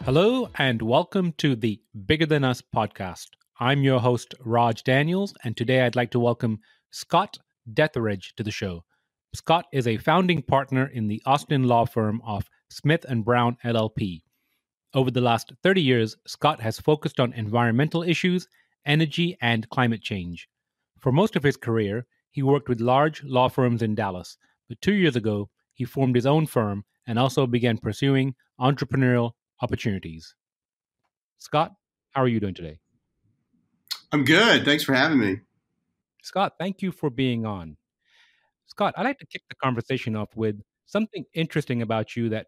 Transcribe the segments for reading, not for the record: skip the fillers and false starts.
Hello and welcome to the Bigger Than Us podcast. I'm your host, Raj Daniels, and today I'd like to welcome Scott Deatherage to the show. Scott is a founding partner in the Austin law firm of Smith & Brown LLP. Over the last 30 years, Scott has focused on environmental issues, energy, and climate change. For most of his career, he worked with large law firms in Dallas, but 2 years ago, he formed his own firm and also began pursuing entrepreneurial opportunities. Scott, how are you doing today? I'm good. Thanks for having me. Scott, thank you for being on. Scott, I'd like to kick the conversation off with something interesting about you that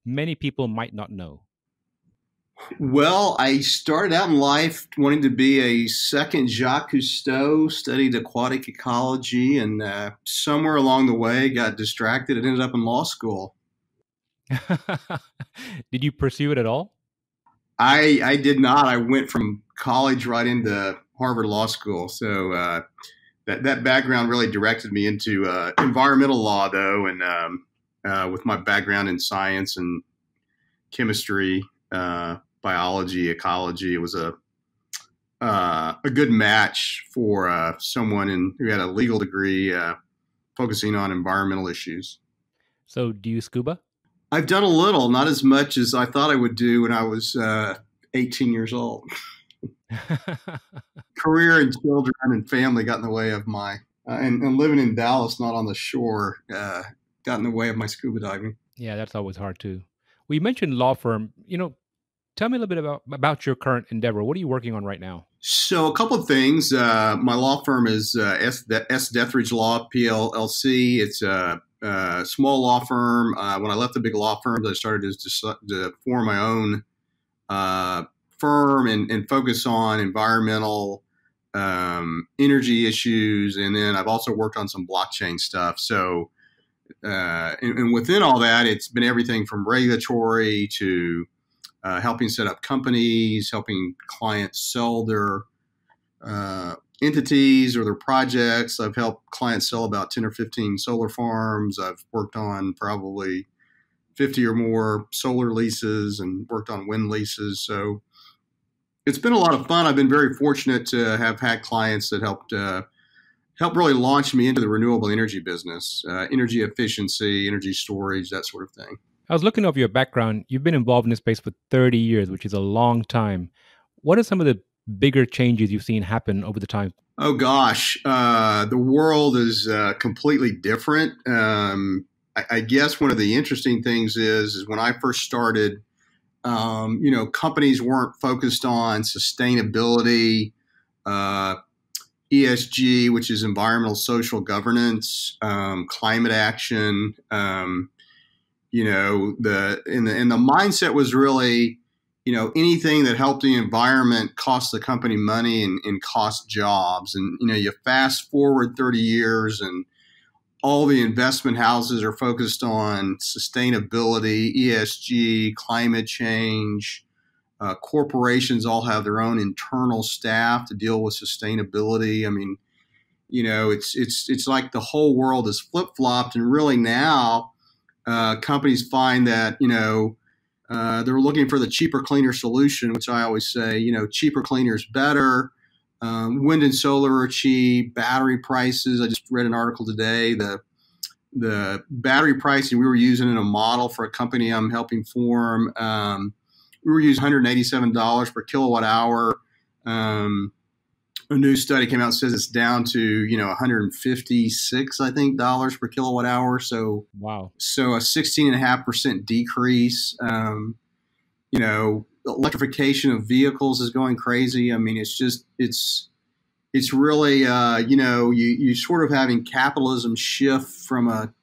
many people might not know. Well, I started out in life wanting to be a second Jacques Cousteau, studied aquatic ecology, and somewhere along the way got distracted and ended up in law school. Did you pursue it at all? I did not. I went from college right into Harvard Law School. So that background really directed me into environmental law, though, and with my background in science and chemistry, biology, ecology, it was a good match for someone who had a legal degree focusing on environmental issues. So do you scuba? I've done a little, not as much as I thought I would do when I was 18 years old. Career and children and family got in the way of my, and living in Dallas, not on the shore, got in the way of my scuba diving. Yeah, that's always hard too. Well, you mentioned law firm. Tell me a little bit about your current endeavor. What are you working on right now? So a couple of things. My law firm is S. Deatherage Law, PLLC. It's a small law firm. When I left the big law firms, I started to form my own firm and focus on environmental energy issues. And then I've also worked on some blockchain stuff. So and within all that, it's been everything from regulatory to helping set up companies, helping clients sell their entities or their projects. I've helped clients sell about 10 or 15 solar farms. I've worked on probably 50 or more solar leases and worked on wind leases. So it's been a lot of fun. I've been very fortunate to have had clients that helped really launch me into the renewable energy business, energy efficiency, energy storage, that sort of thing. I was looking over your background. You've been involved in this space for 30 years, which is a long time. What are some of the bigger changes you've seen happen over the time? Oh, gosh. The world is completely different. I guess one of the interesting things is when I first started, companies weren't focused on sustainability, ESG, which is environmental social governance, climate action. The mindset was really, anything that helped the environment cost the company money and cost jobs. And, you fast forward 30 years and all the investment houses are focused on sustainability, ESG, climate change. Corporations all have their own internal staff to deal with sustainability. I mean, it's like the whole world is flip-flopped, and really now companies find that, they're looking for the cheaper, cleaner solution, which I always say, cheaper, cleaner is better. Wind and solar are cheap. Battery prices. I just read an article today. The battery pricing we were using in a model for a company I'm helping form. We were using $187 per kilowatt hour. A new study came out and says it's down to, $156, I think, dollars per kilowatt hour. So, wow. So a 16.5% decrease. Electrification of vehicles is going crazy. I mean, it's really, you sort of having capitalism shift from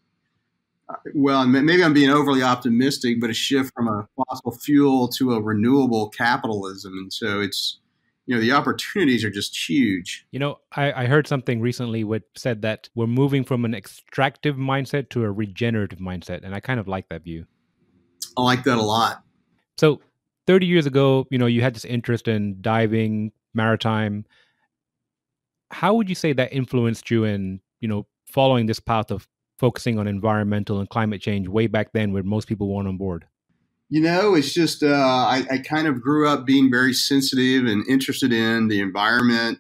maybe I'm being overly optimistic, but a shift from a fossil fuel to a renewable capitalism. And so it's, the opportunities are just huge. I heard something recently which said that we're moving from an extractive mindset to a regenerative mindset. And I kind of like that view. I like that a lot. So 30 years ago, you had this interest in diving, maritime. How would you say that influenced you in, following this path of focusing on environmental and climate change way back then where most people weren't on board? It's just I kind of grew up being very sensitive and interested in the environment,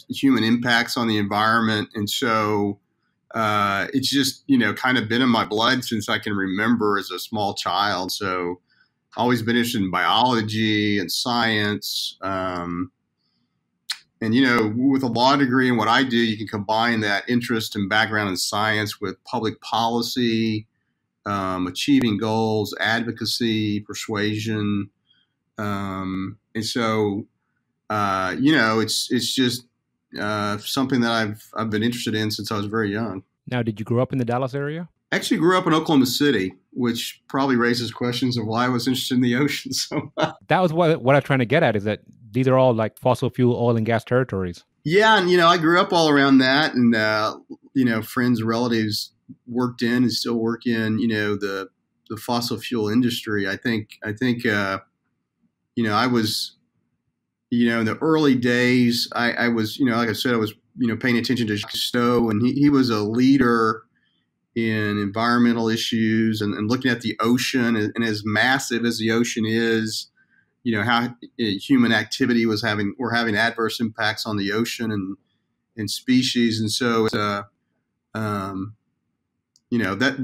human impacts on the environment, and so it's just kind of been in my blood since I can remember as a small child. So always been interested in biology and science. And with a law degree and what I do, you can combine that interest and background in science with public policy, achieving goals, advocacy, persuasion, and so it's just something that I've been interested in since I was very young. Now, did you grow up in the Dallas area? I actually grew up in Oklahoma City, which probably raises questions of why I was interested in the ocean so much. That was what I was trying to get at, is that these are all like fossil fuel, oil and gas territories. Yeah, and I grew up all around that, and friends and relatives worked in and still work in the fossil fuel industry. I think I was in the early days I was like I said, I was paying attention to Jacques Stowe, and he was a leader in environmental issues and looking at the ocean, and as massive as the ocean is, how human activity were having adverse impacts on the ocean and species. And so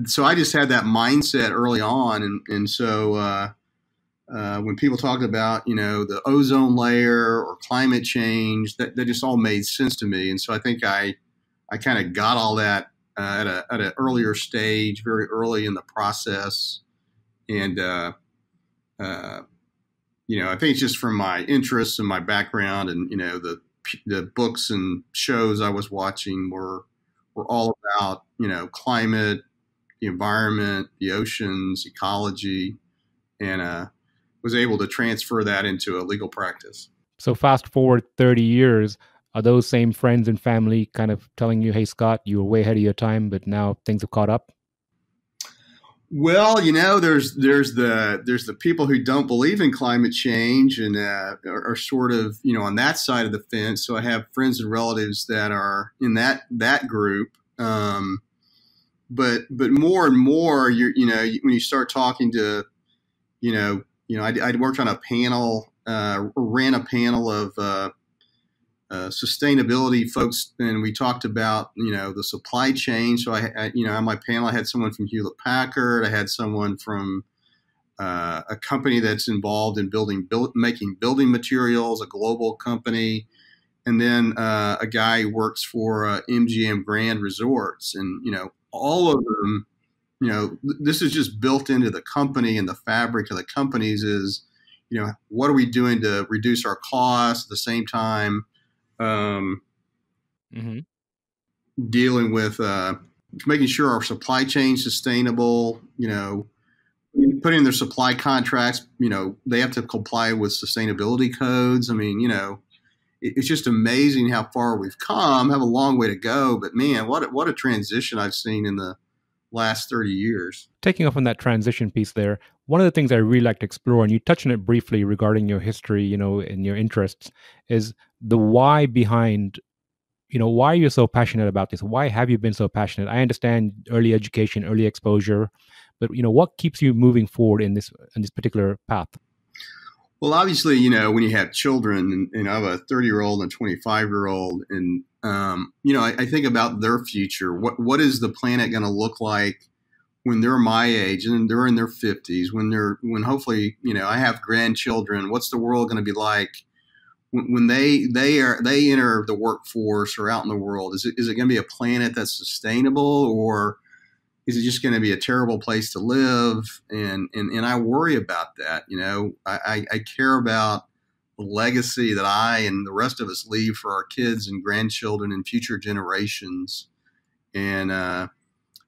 so I just had that mindset early on. And so when people talk about, the ozone layer or climate change, that just all made sense to me. And so I think I kind of got all that at an earlier stage, very early in the process. And, I think it's just from my interests and my background, and, the books and shows I was watching were all about, climate, the environment, the oceans, ecology, and was able to transfer that into a legal practice. So fast forward 30 years, are those same friends and family kind of telling you, hey, Scott, you were way ahead of your time, but now things have caught up? Well, there's the people who don't believe in climate change and are sort of, on that side of the fence. So I have friends and relatives that are in that group. But more and more, when you start talking to, I worked on a panel, ran a panel of sustainability folks, and we talked about the supply chain. So I on my panel I had someone from Hewlett Packard, I had someone from a company that's involved in making building materials, a global company, and then a guy who works for MGM Grand Resorts, and all of them. This is just built into the company, and the fabric of the companies is, what are we doing to reduce our costs at the same time? Dealing with making sure our supply chain is sustainable, putting in their supply contracts, they have to comply with sustainability codes. I mean, it's just amazing how far we've come. Have a long way to go, but man, what a transition I've seen in the last 30 years. Taking off on that transition piece there, one of the things I really like to explore, and you touched on it briefly regarding your history, and your interests, is the why behind, why you're so passionate about this. Why have you been so passionate? I understand early education, early exposure, but what keeps you moving forward in this particular path? Well, obviously, when you have children, and I have a 30-year-old and a 25-year-old, and I think about their future. What is the planet going to look like when they're my age and they're in their 50s? When hopefully, I have grandchildren. What's the world going to be like when they enter the workforce or out in the world? Is it going to be a planet that's sustainable, or is it just going to be a terrible place to live? And I worry about that. I care about the legacy that I and the rest of us leave for our kids and grandchildren and future generations. And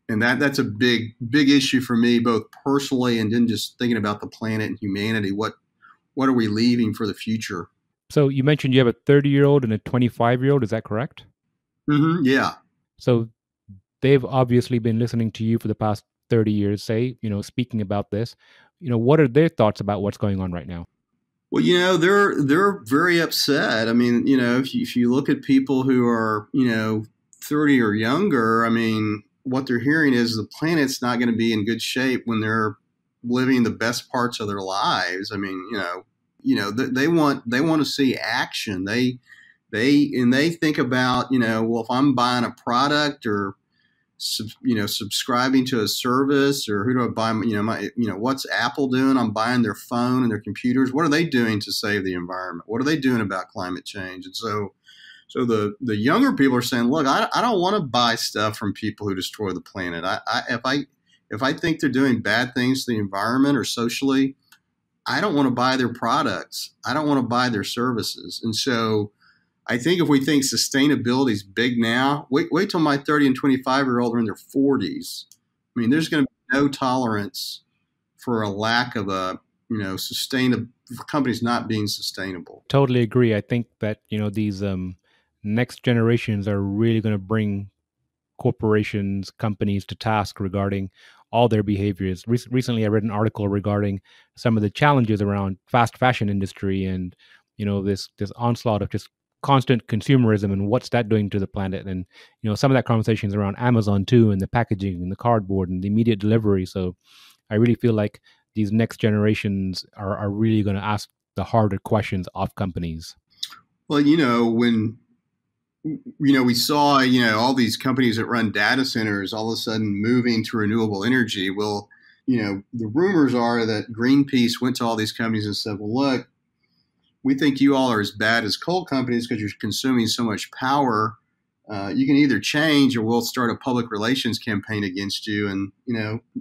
that's a big issue for me, both personally and then just thinking about the planet and humanity. What are we leaving for the future? So you mentioned you have a 30-year-old and a 25-year-old. Is that correct? Mm-hmm, yeah. So they've obviously been listening to you for the past 30 years, say, speaking about this. What are their thoughts about what's going on right now? Well, they're very upset. I mean, if you look at people who are, 30 or younger, I mean, what they're hearing is the planet's not going to be in good shape when they're, living the best parts of their lives. I mean, they want to see action. They think about, well, if I'm buying a product or subscribing to a service, or who do I buy? What's Apple doing? I'm buying their phone and their computers. What are they doing to save the environment? What are they doing about climate change? And so the younger people are saying, look, I don't want to buy stuff from people who destroy the planet. If I think they're doing bad things to the environment or socially, I don't want to buy their products. I don't want to buy their services. And so I think if we think sustainability is big now, wait till my 30 and 25-year-old are in their 40s. I mean, there's going to be no tolerance for a lack of sustainable companies not being sustainable. Totally agree. I think that, these next generations are really going to bring corporations, companies to task regarding all their behaviors. Recently, I read an article regarding some of the challenges around fast fashion industry and, this onslaught of just constant consumerism and what's that doing to the planet. And, some of that conversation is around Amazon too, and the packaging and the cardboard and the immediate delivery. So I really feel like these next generations are really going to ask the harder questions of companies. Well, when we saw, all these companies that run data centers all of a sudden moving to renewable energy. Well, the rumors are that Greenpeace went to all these companies and said, well, look, we think you all are as bad as coal companies because you're consuming so much power. You can either change or we'll start a public relations campaign against you. And,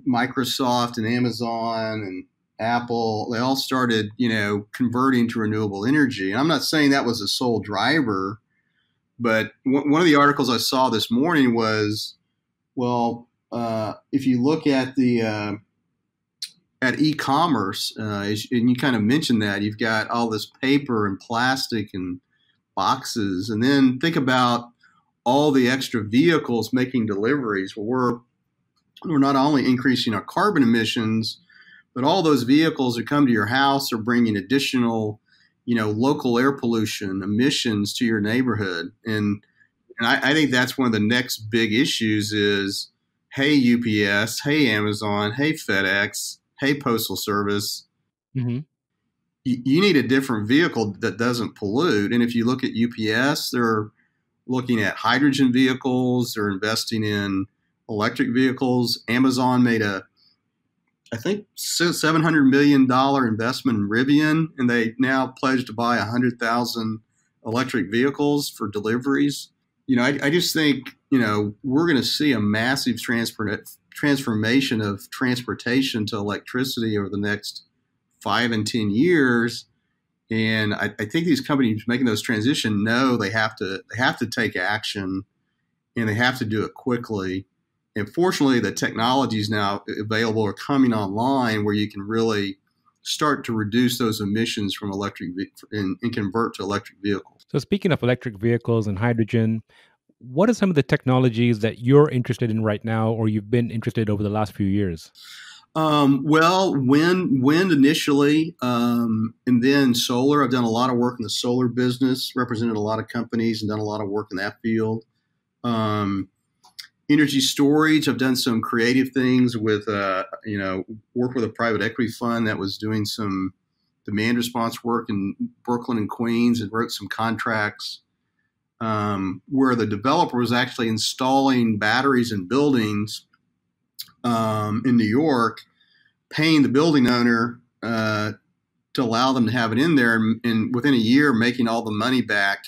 Microsoft and Amazon and Apple, they all started, converting to renewable energy. And I'm not saying that was the sole driver, but one of the articles I saw this morning was, well, if you look at the at e-commerce, and you kind of mentioned that, you've got all this paper and plastic and boxes, and then think about all the extra vehicles making deliveries. Well, we're not only increasing our carbon emissions, but all those vehicles that come to your house are bringing additional local air pollution emissions to your neighborhood. And I think that's one of the next big issues is, hey, UPS, hey, Amazon, hey, FedEx, hey, Postal Service, mm-hmm. you need a different vehicle that doesn't pollute. And if you look at UPS, they're looking at hydrogen vehicles. They're investing in electric vehicles. Amazon made I think $700 million investment in Rivian, and they now pledge to buy 100,000 electric vehicles for deliveries. I just think, we're going to see a massive transformation of transportation to electricity over the next 5 and 10 years. And I think these companies making those transition know they have to take action, and they have to do it quickly. And fortunately, the technologies now available are coming online where you can really start to reduce those emissions from electric and convert to electric vehicles. So speaking of electric vehicles and hydrogen, what are some of the technologies that you're interested in right now, or you've been interested over the last few years? Well, wind initially, and then solar. I've done a lot of work in the solar business, represented a lot of companies and done a lot of work in that field. Energy storage, I've done some creative things with, worked with a private equity fund that was doing some demand response work in Brooklyn and Queens, and wrote some contracts where the developer was actually installing batteries in buildings in New York, paying the building owner to allow them to have it in there, and within a year making all the money back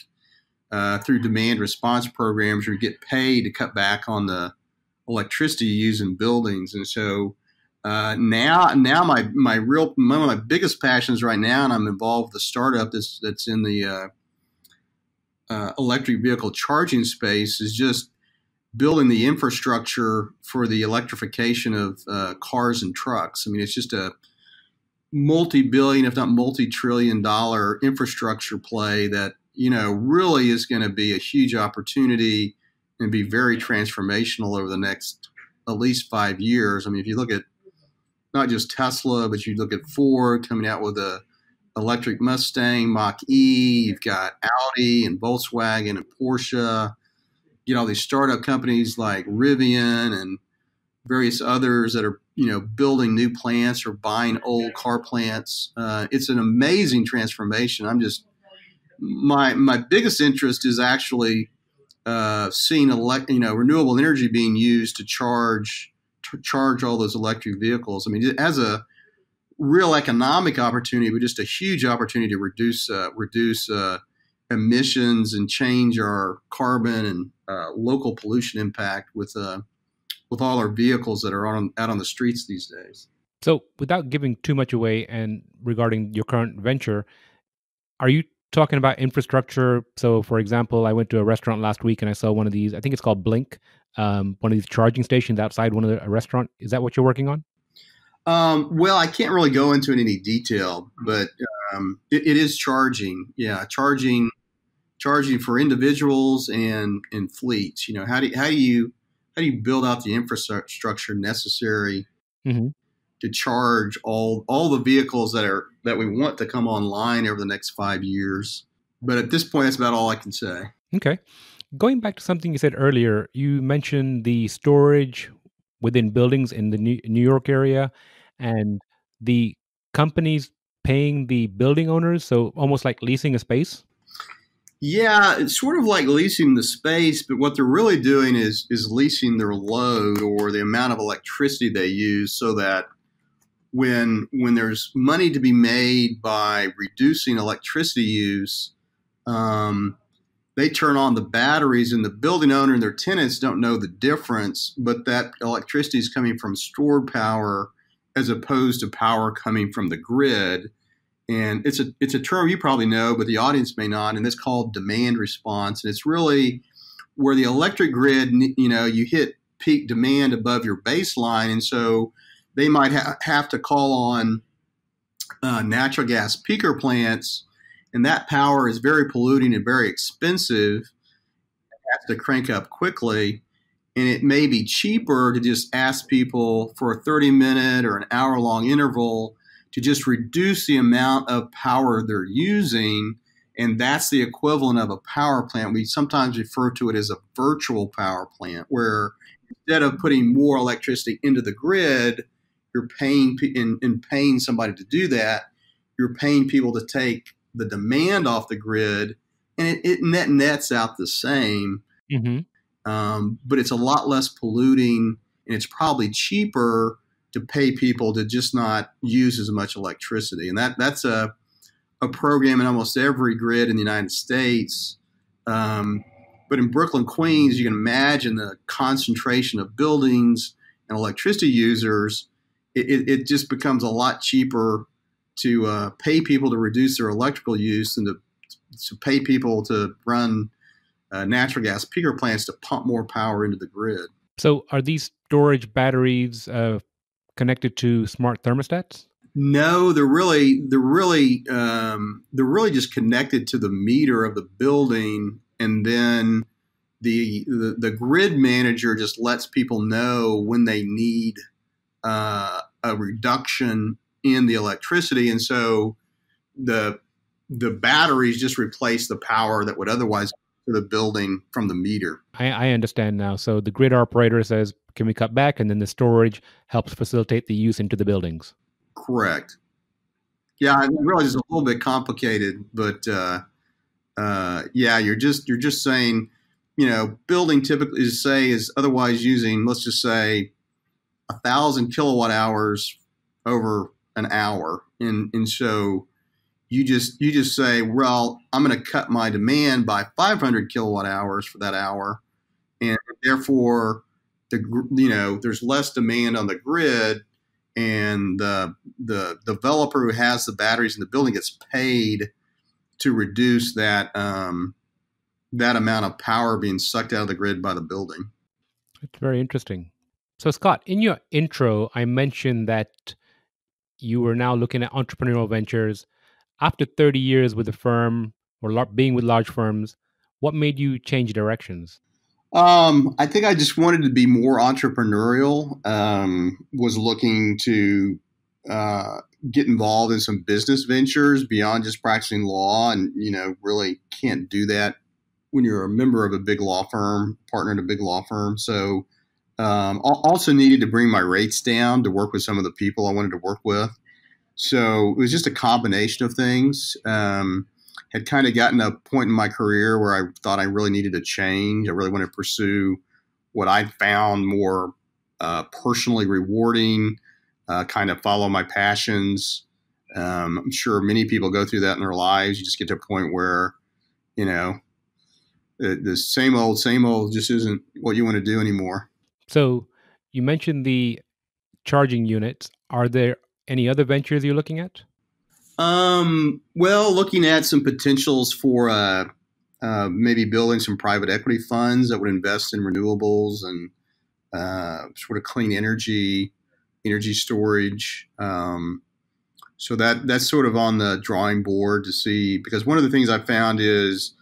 through demand response programs, where you get paid to cut back on the electricity you use in buildings. And so now one of my biggest passions right now, and I'm involved with a startup that's in the electric vehicle charging space, is just building the infrastructure for the electrification of cars and trucks. I mean, it's just a multi-billion, if not multi-trillion-dollar infrastructure play that really is going to be a huge opportunity and be very transformational over the next at least 5 years. I mean, if you look at not just Tesla, but you look at Ford coming out with a electric Mustang Mach-E, you've got Audi and Volkswagen and Porsche, all these startup companies like Rivian and various others that are, building new plants or buying old car plants. It's an amazing transformation. My biggest interest is actually seeing renewable energy being used to charge all those electric vehicles. I mean, it has a real economic opportunity, but just a huge opportunity to reduce emissions and change our carbon and local pollution impact with all our vehicles that are out on the streets these days. So, without giving too much away, and regarding your current venture, are you talking about infrastructure? So, for example, I went to a restaurant last week and I saw one of these. I think it's called Blink, one of these charging stations outside a restaurant. Is that what you're working on? Well, I can't really go into it in any detail, but it is charging. Yeah, charging for individuals and fleets. How do you build out the infrastructure necessary to charge all the vehicles that we want to come online over the next 5 years? But at this point, that's about all I can say. Okay. Going back to something you said earlier, you mentioned the storage within buildings in the New York area and the companies paying the building owners, so almost like leasing a space? Yeah, it's sort of like leasing the space, but what they're really doing is leasing their load or the amount of electricity they use, so that when there's money to be made by reducing electricity use, they turn on the batteries, and the building owner and their tenants don't know the difference, but that electricity is coming from stored power as opposed to power coming from the grid. And it's a term you probably know, but the audience may not, and it's called demand response. And it's really where the electric grid, you hit peak demand above your baseline, and so they might have to call on natural gas peaker plants, and that power is very polluting and very expensive. It has to crank up quickly, and it may be cheaper to just ask people for a 30-minute or an hour-long interval to just reduce the amount of power they're using, and that's the equivalent of a power plant. We sometimes refer to it as a virtual power plant, where instead of putting more electricity into the grid, you're paying somebody to do that. You're paying people to take the demand off the grid, and it nets out the same. But it's a lot less polluting, and it's probably cheaper to pay people to just not use as much electricity. And that's a program in almost every grid in the United States. But in Brooklyn, Queens, you can imagine the concentration of buildings and electricity users. It just becomes a lot cheaper to pay people to reduce their electrical use than to pay people to run natural gas peaker plants to pump more power into the grid. So are these storage batteries connected to smart thermostats? No, they're really just connected to the meter of the building, and then the grid manager just lets people know when they need a reduction in the electricity, and so the batteries just replace the power that would otherwise go to the building from the meter. I understand now. So the grid operator says, can we cut back? And then the storage helps facilitate the use into the buildings. Correct. Yeah, I realize it's a little bit complicated, but yeah, you're just saying, building typically is otherwise using, let's just say, 1,000 kilowatt hours over an hour, and so you just say, well, I'm going to cut my demand by 500 kilowatt hours for that hour, and therefore there's less demand on the grid, and the developer who has the batteries in the building gets paid to reduce that amount of power being sucked out of the grid by the building. It's very interesting. So Scott, in your intro, I mentioned that you were now looking at entrepreneurial ventures. After 30 years with the firm or being with large firms, what made you change directions? I think I just wanted to be more entrepreneurial. Was looking to get involved in some business ventures beyond just practicing law, and really can't do that when you're a member of a big law firm, partner in a big law firm. So Also needed to bring my rates down to work with some of the people I wanted to work with. So it was just a combination of things. Had kind of gotten to a point in my career where I thought I really needed to change. I really wanted to pursue what I found more personally rewarding, kind of follow my passions. I'm sure many people go through that in their lives. You just get to a point where, you know, the same old just isn't what you want to do anymore. So you mentioned the charging units. Are there any other ventures you're looking at? Well, looking at some potentials for maybe building some private equity funds that would invest in renewables and sort of clean energy storage. So that's sort of on the drawing board to see, because one of the things I found is,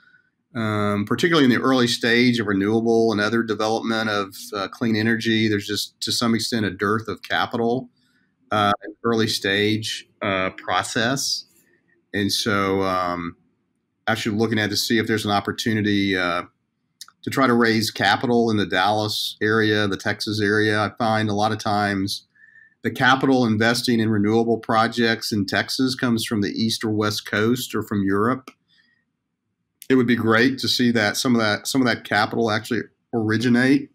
particularly in the early stage of renewable and other development of clean energy, there's just to some extent a dearth of capital early stage process. And so actually looking at to see if there's an opportunity to try to raise capital in the Dallas area, the Texas area. I find a lot of times the capital investing in renewable projects in Texas comes from the East or West Coast or from Europe. It would be great to see that some of that capital actually originate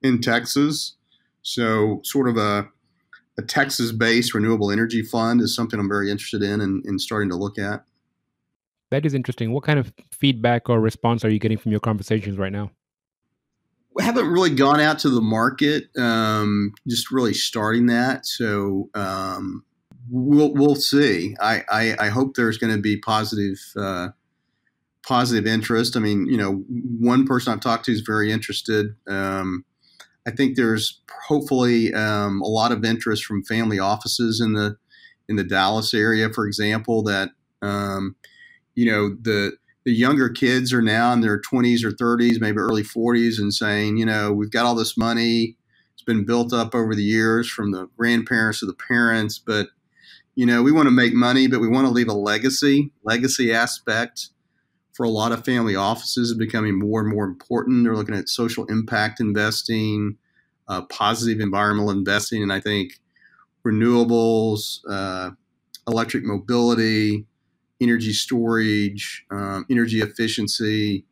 in Texas. So sort of a Texas-based renewable energy fund is something I'm very interested in and starting to look at. That is interesting. What kind of feedback or response are you getting from your conversations right now? We haven't really gone out to the market, just really starting that. So we'll see. I hope there's going to be positive interest. I mean, you know, one person I've talked to is very interested. I think there's hopefully a lot of interest from family offices in the Dallas area, for example, that you know, the younger kids are now in their 20s or 30s, maybe early 40s, and saying, you know, we've got all this money. It's been built up over the years from the grandparents to the parents, but, you know, we want to make money, but we want to leave a legacy aspect for a lot of family offices is becoming more and more important. They're looking at social impact investing, positive environmental investing, and I think renewables, electric mobility, energy storage, energy efficiency,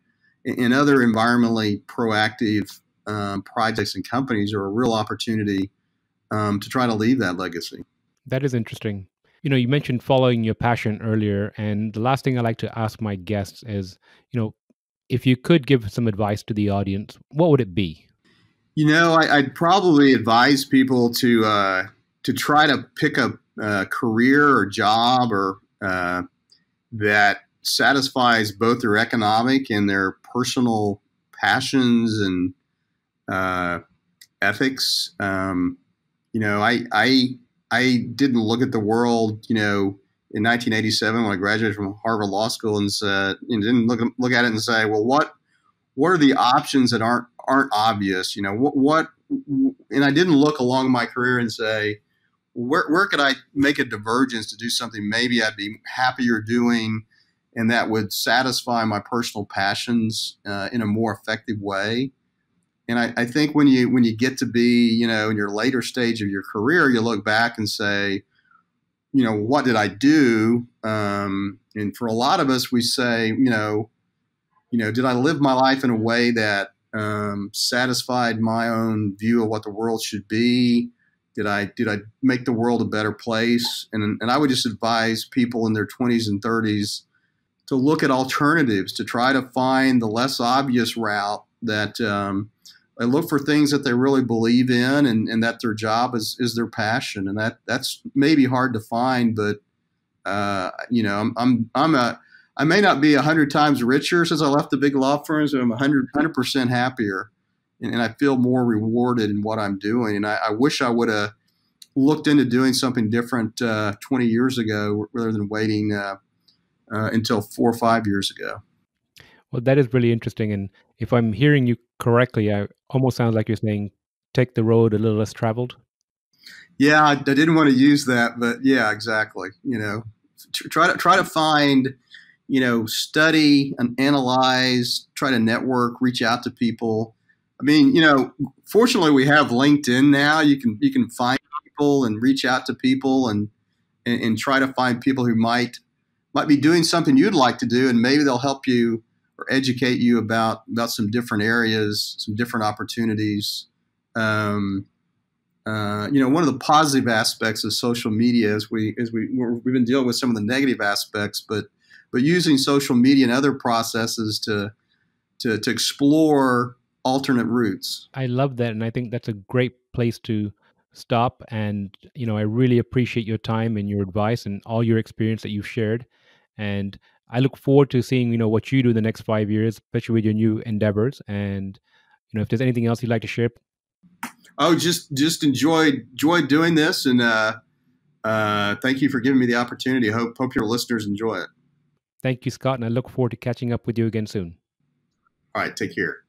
and other environmentally proactive projects and companies are a real opportunity to try to leave that legacy. That is interesting. You know, you mentioned following your passion earlier, and the last thing I like to ask my guests is, you know, if you could give some advice to the audience, what would it be? You know, I'd probably advise people to try to pick a career or job or that satisfies both their economic and their personal passions and ethics. You know, I didn't look at the world, you know, in 1987 when I graduated from Harvard Law School and said, and didn't look at it and say, well, what are the options that aren't obvious? You know, what, and I didn't look along my career and say, where could I make a divergence to do something maybe I'd be happier doing, and that would satisfy my personal passions in a more effective way. And I think when you get to be, you know, in your later stage of your career, you look back and say, you know, what did I do? And for a lot of us, we say, you know, did I live my life in a way that satisfied my own view of what the world should be? Did I make the world a better place? And I would just advise people in their 20s and 30s to look at alternatives, to try to find the less obvious route, that they look for things that they really believe in and that their job is their passion. And that's maybe hard to find, but you know, I may not be 100 times richer since I left the big law firms, but I'm 100% happier. And I feel more rewarded in what I'm doing. And I wish I would have looked into doing something different 20 years ago rather than waiting until 4 or 5 years ago. Well, that is really interesting. And if I'm hearing you correctly, I almost sounds like you're saying take the road a little less traveled. Yeah, I didn't want to use that, but yeah, exactly. You know, try to find, you know, study and analyze, try to network, reach out to people. I mean, fortunately we have LinkedIn now. You can find people and reach out to people and try to find people who might be doing something you'd like to do, and maybe they'll help you or educate you about some different areas, some different opportunities. One of the positive aspects of social media is we've been dealing with some of the negative aspects, but using social media and other processes to explore alternate routes. I love that, and I think that's a great place to stop. And I really appreciate your time and your advice and all your experience that you've shared. And I look forward to seeing what you do in the next 5 years, especially with your new endeavors. And if there's anything else you'd like to share. Oh, just enjoyed doing this, and thank you for giving me the opportunity. Hope your listeners enjoy it. Thank you, Scott, and I look forward to catching up with you again soon. All right, take care.